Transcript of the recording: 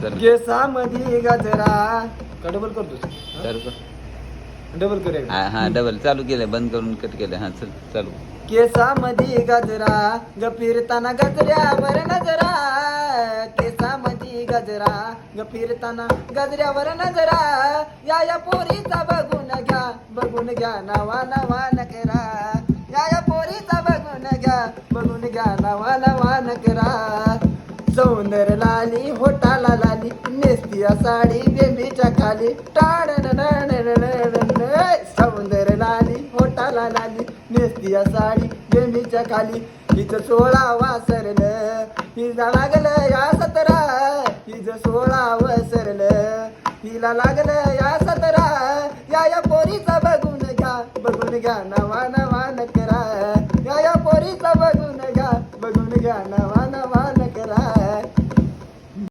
केसामध्ये गजरा का डबल करतोस डबल करूया हा हा डबल चालू केलं, बंद करून कट केलं. हा चल चालू. केसामध्ये गजरा ग फिरताना गजऱ्यावर नजरा, केसामध्ये गजरा ग फिरताना गजऱ्यावर नजरा, या पोरीचा बघून घ्या नावा नावा नकरा, या पोरीचा बघून घ्या नावा नावा नकरा. सौंदर लाली होटाला लाली नेसतिया साडी बेंबीच्या खाली सौंदर लाली होटाला लाली नेसतिया साडी बेंबीच्या खाली. हिचं 16 वासरलं हिला लागलं या 17, हिचं 16 वसरलं हिला लागलं या 17, या पोरीचा बघून घ्या नवा नवा नकरा, या पोरीचा बघून घ्या नवा